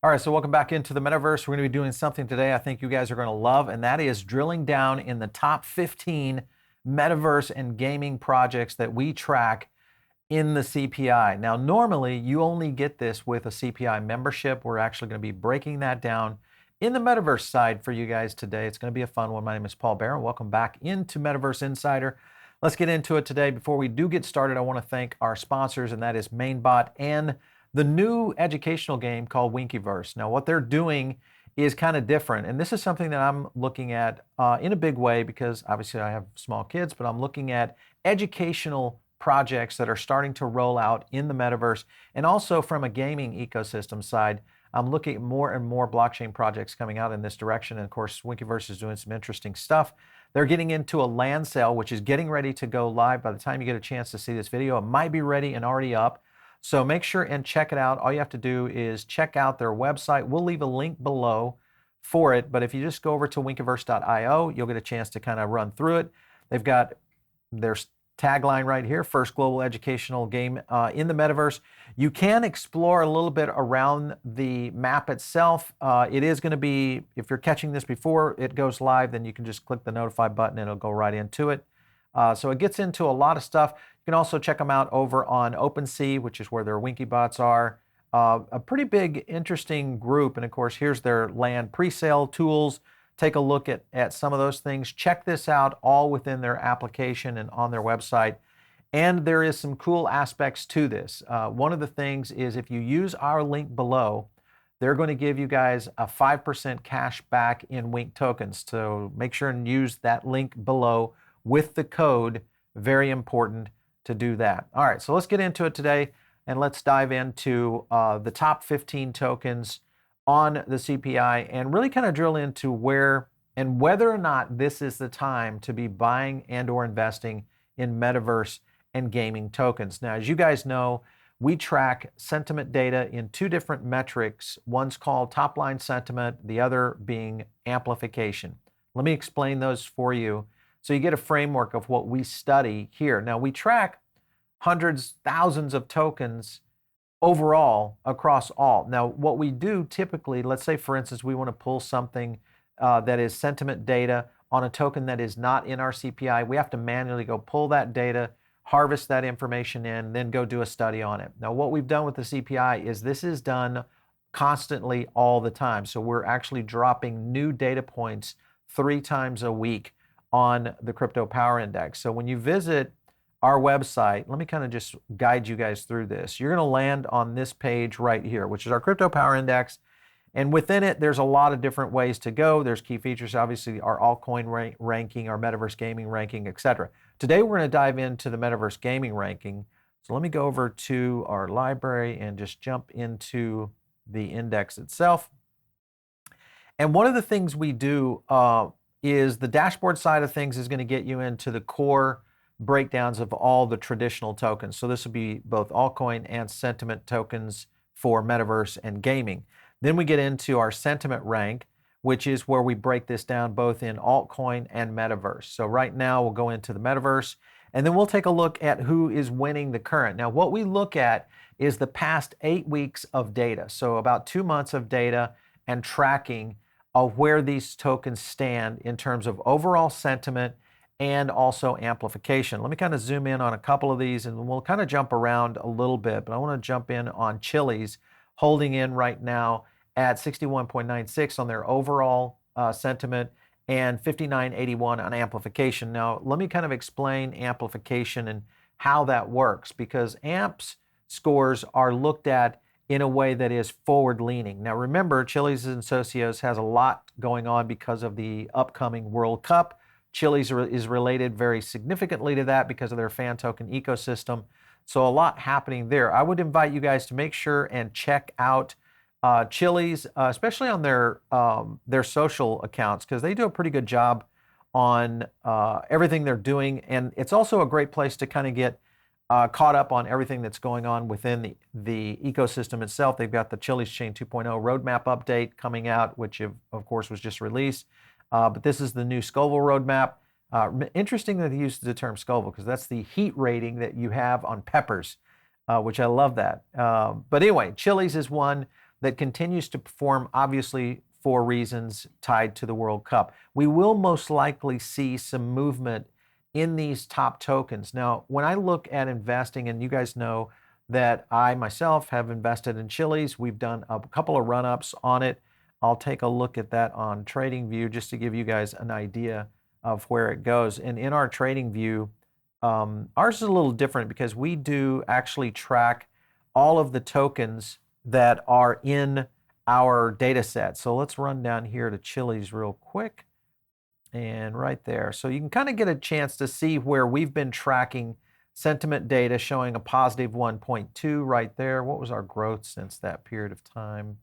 All right, so welcome back into the Metaverse. We're going to be doing something today I think you guys are going to love, and that is drilling down in the top 15 Metaverse and gaming projects that we track in the CPI. Now, normally you only get this with a CPI membership. We're actually going to be breaking that down in the Metaverse side for you guys today. It's going to be a fun one. My name is Paul Barron. Welcome back into Metaverse Insider. Let's get into it today. Before we do get started, I want to thank our sponsors, and that is MainBot and the new educational game called Winkyverse. Now, what they're doing is kind of different, and this is something that I'm looking at in a big way because obviously I have small kids, but I'm looking at educational projects that are starting to roll out in the Metaverse, and also from a gaming ecosystem side, I'm looking at more and more blockchain projects coming out in this direction, and of course, Winkyverse is doing some interesting stuff. They're getting into a land sale, which is getting ready to go live. By the time you get a chance to see this video, it might be ready and already up. So make sure and check it out. All you have to do is check out their website. We'll leave a link below for it, but if you just go over to winkyverse.io, you'll get a chance to kind of run through it. They've got their tagline right here, first global educational game in the Metaverse. You can explore a little bit around the map itself. It is going to be, if you're catching this before it goes live, then you can just click the notify button and it'll go right into it. So it gets into a lot of stuff. You can also check them out over on OpenSea, which is where their Winkybots are. A pretty big, interesting group. And of course, here's their land pre-sale tools. Take a look at some of those things. Check this out all within their application and on their website. And there is some cool aspects to this. One of the things is if you use our link below, they're going to give you guys a 5% cash back in Wink tokens. So make sure and use that link below with the code. Very important to do that. All right, so let's get into it today and let's dive into the top 15 tokens on the CPI and really kind of drill into where and whether or not this is the time to be buying and or investing in Metaverse and gaming tokens. Now, as you guys know, we track sentiment data in two different metrics. One's called top line sentiment, the other being amplification. Let me explain those for you so you get a framework of what we study here. Now, we track hundreds, thousands of tokens overall across all. Now, what we do typically, let's say, for instance, we want to pull something that is sentiment data on a token that is not in our CPI. We have to manually go pull that data, harvest that information in, then go do a study on it. Now, what we've done with the CPI is this is done constantly all the time. So we're actually dropping new data points 3 times a week on the Crypto Power Index. So when you visit our website, let me kind of just guide you guys through this. You're going to land on this page right here, which is our Crypto Power Index. And within it, there's a lot of different ways to go. There's key features, obviously, our altcoin ranking, our Metaverse gaming ranking, etc. Today, we're going to dive into the Metaverse gaming ranking. So let me go over to our library and just jump into the index itself. And one of the things we do is the dashboard side of things is going to get you into the core breakdowns of all the traditional tokens. So this will be both altcoin and sentiment tokens for Metaverse and gaming. Then we get into our sentiment rank, which is where we break this down both in altcoin and Metaverse. So right now we'll go into the Metaverse and then we'll take a look at who is winning the current. Now what we look at is the past 8 weeks of data. So about 2 months of data and tracking of where these tokens stand in terms of overall sentiment and also amplification. Let me kind of zoom in on a couple of these and we'll kind of jump around a little bit, but I want to jump in on Chili's, holding in right now at 61.96 on their overall sentiment and 59.81 on amplification. Now, let me kind of explain amplification and how that works, because amps scores are looked at in a way that is forward-leaning. Now, remember, Chili's and Socios has a lot going on because of the upcoming World Cup. Chili's is related very significantly to that because of their fan token ecosystem. So a lot happening there. I would invite you guys to make sure and check out Chili's, especially on their social accounts, because they do a pretty good job on everything they're doing. And it's also a great place to kind of get caught up on everything that's going on within the ecosystem itself. They've got the Chili's Chain 2.0 roadmap update coming out, which of course was just released. But this is the new Scoville roadmap. Interesting that he used the term Scoville because that's the heat rating that you have on peppers, which I love that. But anyway, Chili's is one. that continues to perform, obviously for reasons tied to the World Cup. We will most likely see some movement in these top tokens. Now, when I look at investing, and you guys know that I myself have invested in Chiliz, we've done a couple of run-ups on it. I'll take a look at that on TradingView just to give you guys an idea of where it goes. And in our TradingView, ours is a little different because we do actually track all of the tokens that are in our data set. So let's run down here to Chiliz real quick. And right there. So you can kind of get a chance to see where we've been tracking sentiment data showing a positive 1.2 right there. What was our growth since that period of time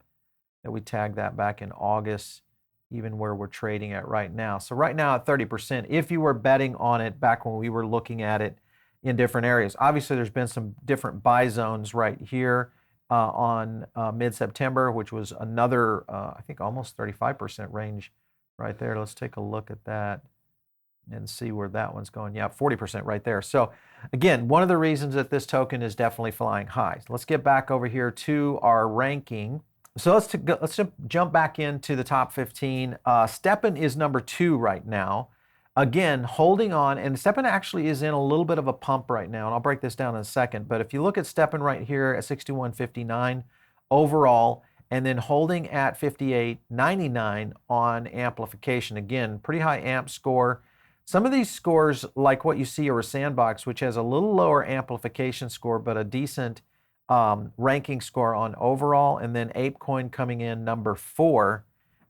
that we tagged that back in August, even where we're trading at right now. So right now at 30%, if you were betting on it back when we were looking at it in different areas. Obviously, there's been some different buy zones right here on mid-September, which was another, I think almost 35% range right there. Let's take a look at that and see where that one's going. Yeah, 40% right there. So again, one of the reasons that this token is definitely flying high. Let's get back over here to our ranking. So let's jump back into the top 15. STEPN is number 2 right now. Again, holding on, and STEPN actually is in a little bit of a pump right now, and I'll break this down in a second. But if you look at STEPN right here at 61.59 overall, and then holding at 58.99 on amplification. Again, pretty high amp score. Some of these scores, like what you see over Sandbox, which has a little lower amplification score, but a decent ranking score on overall, and then ApeCoin coming in number 4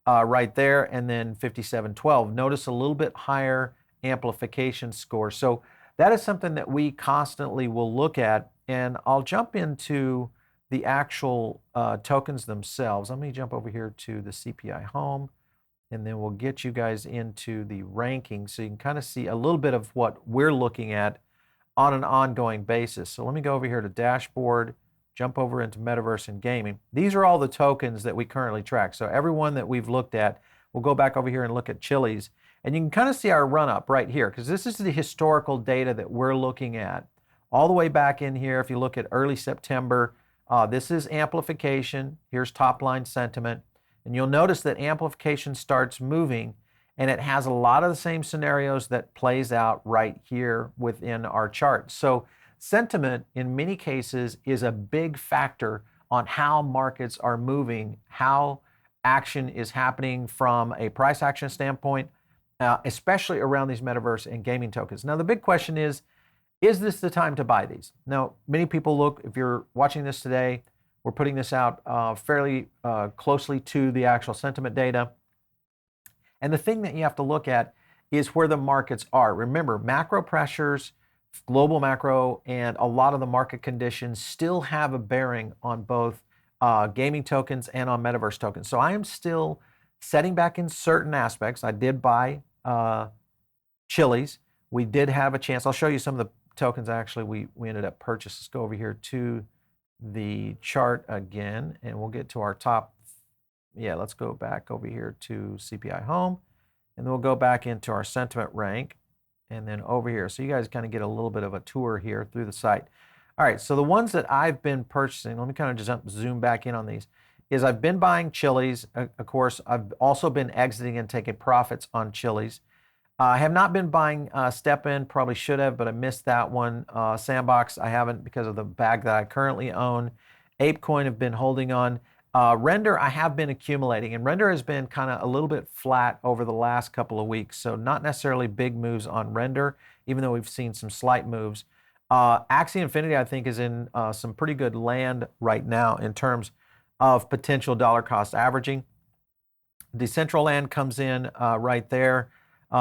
right there, and then 57.12. Notice a little bit higher amplification score. So that is something that we constantly will look at, and I'll jump into the actual tokens themselves. Let me jump over here to the CPI home, and then we'll get you guys into the ranking so you can kind of see a little bit of what we're looking at on an ongoing basis. So let me go over here to dashboard, jump over into Metaverse and Gaming. These are all the tokens that we currently track. So everyone that we've looked at, we'll go back over here and look at Chiliz, and you can kind of see our run up right here, because this is the historical data that we're looking at all the way back in here. If you look at early September, this is amplification. Here's top line sentiment. And you'll notice that amplification starts moving, and it has a lot of the same scenarios that plays out right here within our chart. So sentiment, in many cases, is a big factor on how markets are moving, how action is happening from a price action standpoint, especially around these metaverse and gaming tokens. Now, the big question is this the time to buy these? Now, many people look, if you're watching this today, we're putting this out fairly closely to the actual sentiment data. And the thing that you have to look at is where the markets are. Remember, macro pressures, global macro, and a lot of the market conditions still have a bearing on both gaming tokens and on metaverse tokens. So I am still setting back in certain aspects. I did buy Chiliz. We did have a chance. I'll show you some of the tokens actually we ended up purchasing. Let's go over here to the chart again, and we'll get to our top. Yeah, let's go back over here to CPI home, and then we'll go back into our sentiment rank, and then over here. So you guys kind of get a little bit of a tour here through the site. All right, so the ones that I've been purchasing, let me kind of just zoom back in on these, is I've been buying Chiliz. Of course, I've also been exiting and taking profits on Chiliz. I have not been buying STEPN, probably should have, but I missed that one. Sandbox, I haven't because of the bag that I currently own. ApeCoin have been holding on. Render, I have been accumulating, and Render has been kind of a little bit flat over the last couple of weeks, so not necessarily big moves on Render, even though we've seen some slight moves. Axie Infinity, I think, is in some pretty good land right now in terms of potential dollar cost averaging. Decentraland comes in right there.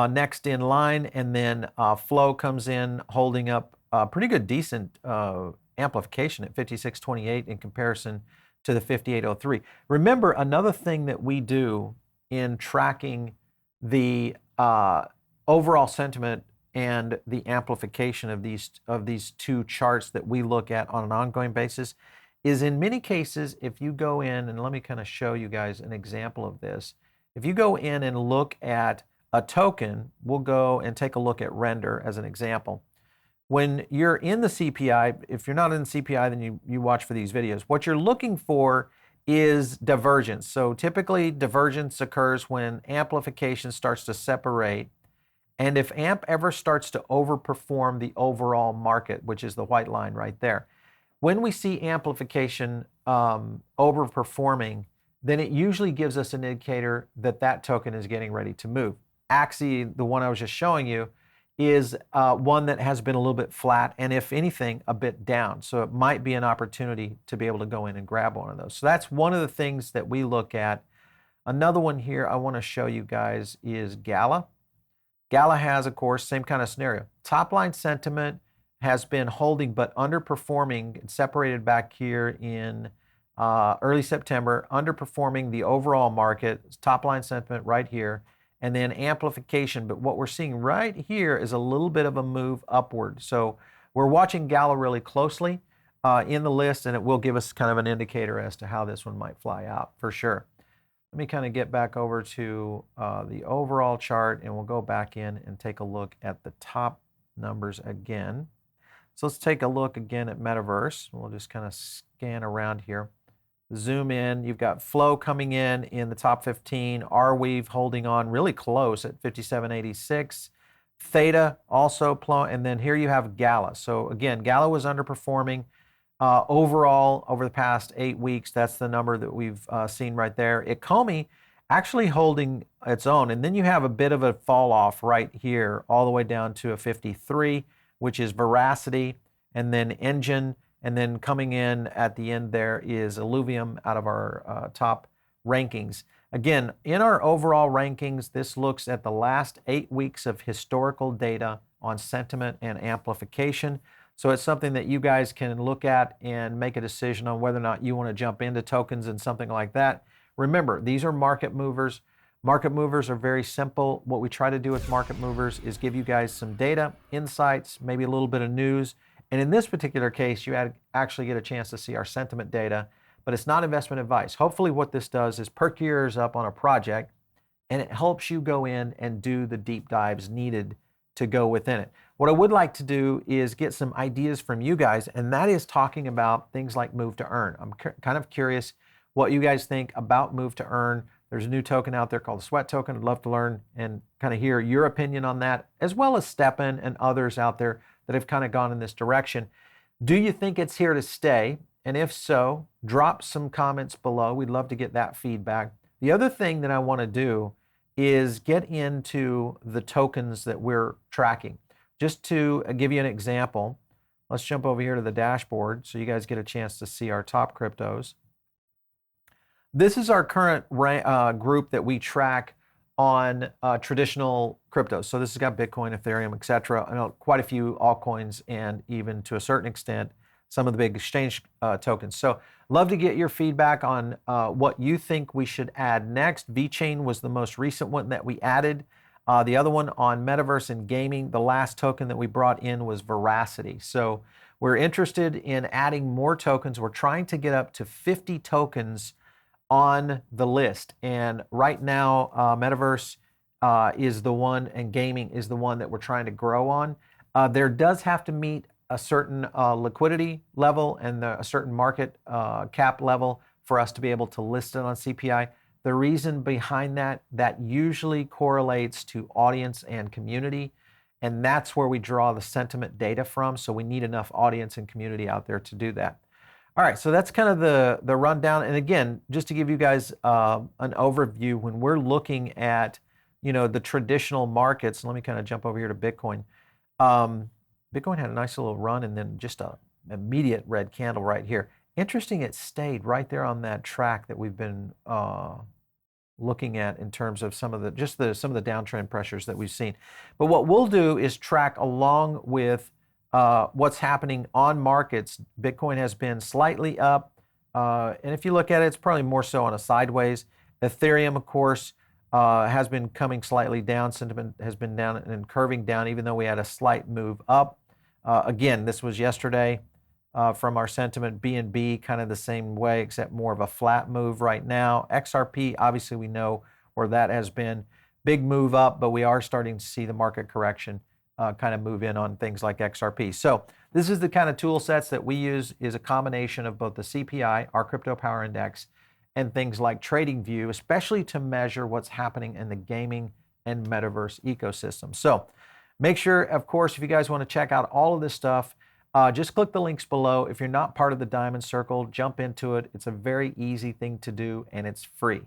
Next in line, and then Flow comes in holding up pretty good, decent amplification at 56.28 in comparison to the 58.03. Remember, another thing that we do in tracking the overall sentiment and the amplification of these two charts that we look at on an ongoing basis is, in many cases, if you go in, and let me kind of show you guys an example of this. If you go in and look at a token, we'll go and take a look at Render as an example. When you're in the CPI, if you're not in the CPI, then you watch for these videos. What you're looking for is divergence. So typically divergence occurs when amplification starts to separate. And if AMP ever starts to overperform the overall market, which is the white line right there, when we see amplification overperforming, then it usually gives us an indicator that that token is getting ready to move. Axie, the one I was just showing you, is one that has been a little bit flat, and if anything, a bit down. So it might be an opportunity to be able to go in and grab one of those. So that's one of the things that we look at. Another one here I want to show you guys is Gala. Gala has, of course, same kind of scenario. Top line sentiment has been holding but underperforming. It's separated back here in early September, underperforming the overall market. It's top line sentiment right here, and then amplification. But what we're seeing right here is a little bit of a move upward. So we're watching Gala really closely in the list, and it will give us kind of an indicator as to how this one might fly out for sure. Let me kind of get back over to the overall chart, and we'll go back in and take a look at the top numbers again. So let's take a look again at Metaverse. We'll just kind of scan around here. Zoom in. You've got Flow coming in the top 15. Arweave holding on really close at 57.86. Theta also, and then here you have Gala. So again, Gala was underperforming. Overall, over the past 8 weeks, that's the number that we've seen right there. Ikomi actually holding its own, and then you have a bit of a fall off right here, all the way down to a 53, which is Veracity, and then Engine, and then coming in at the end there is Illuvium out of our top rankings. Again, in our overall rankings, this looks at the last 8 weeks of historical data on sentiment and amplification. So it's something that you guys can look at and make a decision on whether or not you want to jump into tokens and something like that. Remember, these are market movers. Market movers are very simple. What we try to do with market movers is give you guys some data, insights, maybe a little bit of news. And in this particular case, you actually get a chance to see our sentiment data, but it's not investment advice. Hopefully what this does is perk your ears up on a project, and it helps you go in and do the deep dives needed to go within it. What I would like to do is get some ideas from you guys, and that is talking about things like Move to Earn. I'm kind of curious what you guys think about Move to Earn. There's a new token out there called the Sweat token. I'd love to learn and kind of hear your opinion on that, as well as STEPN and others out there that have kind of gone in this direction. Do you think it's here to stay? And if so, drop some comments below. We'd love to get that feedback. The other thing that I want to do is get into the tokens that we're tracking. Just to give you an example, let's jump over here to the dashboard so you guys get a chance to see our top cryptos. This is our current group that we track on traditional cryptos. So this has got Bitcoin, Ethereum, etc. I know quite a few altcoins, and even to a certain extent, some of the big exchange tokens. So love to get your feedback on what you think we should add next. VeChain was the most recent one that we added. The other one on Metaverse and Gaming, the last token that we brought in was Veracity. So we're interested in adding more tokens. We're trying to get up to 50 tokens on the list. And right now, Metaverse is the one, and Gaming is the one that we're trying to grow on. There does have to meet a certain liquidity level and a certain market cap level for us to be able to list it on CPI. The reason behind that usually correlates to audience and community, and that's where we draw the sentiment data from. So we need enough audience and community out there to do that. All right, so that's kind of the rundown. And again, just to give you guys an overview, when we're looking at the traditional markets, let me kind of jump over here to Bitcoin. Bitcoin had a nice little run, and then just an immediate red candle right here. Interesting, it stayed right there on that track that we've been looking at in terms of some of the downtrend pressures that we've seen. But what we'll do is track along with what's happening on markets. Bitcoin has been slightly up, and if you look at it, it's probably more so on a sideways. Ethereum, of course, has been coming slightly down. Sentiment has been down and curving down, even though we had a slight move up. Again, this was yesterday from our sentiment. BNB kind of the same way, except more of a flat move right now. XRP, obviously we know where that has been. Big move up, but we are starting to see the market correction kind of move in on things like XRP. So this is the kind of tool sets that we use, is a combination of both the CPI, our Crypto Power Index, and things like TradingView, especially to measure what's happening in the gaming and metaverse ecosystem. So make sure, of course, if you guys want to check out all of this stuff, just click the links below. If you're not part of the Diamond Circle, jump into it. It's a very easy thing to do, and it's free.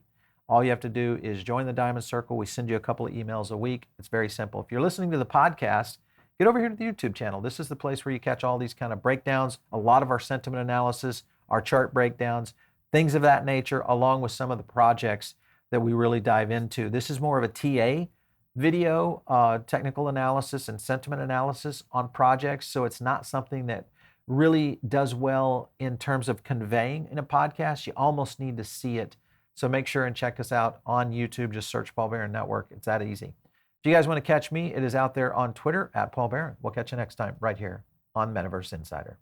All you have to do is join the Diamond Circle. We send you a couple of emails a week. It's very simple. If you're listening to the podcast, get over here to the YouTube channel. This is the place where you catch all these kind of breakdowns, a lot of our sentiment analysis, our chart breakdowns, things of that nature, along with some of the projects that we really dive into. This is more of a TA video, technical analysis and sentiment analysis on projects. So it's not something that really does well in terms of conveying in a podcast. You almost need to see it. So make sure and check us out on YouTube. Just search Paul Barron Network. It's that easy. If you guys want to catch me, it is out there on Twitter at Paul Barron. We'll catch you next time right here on Metaverse Insider.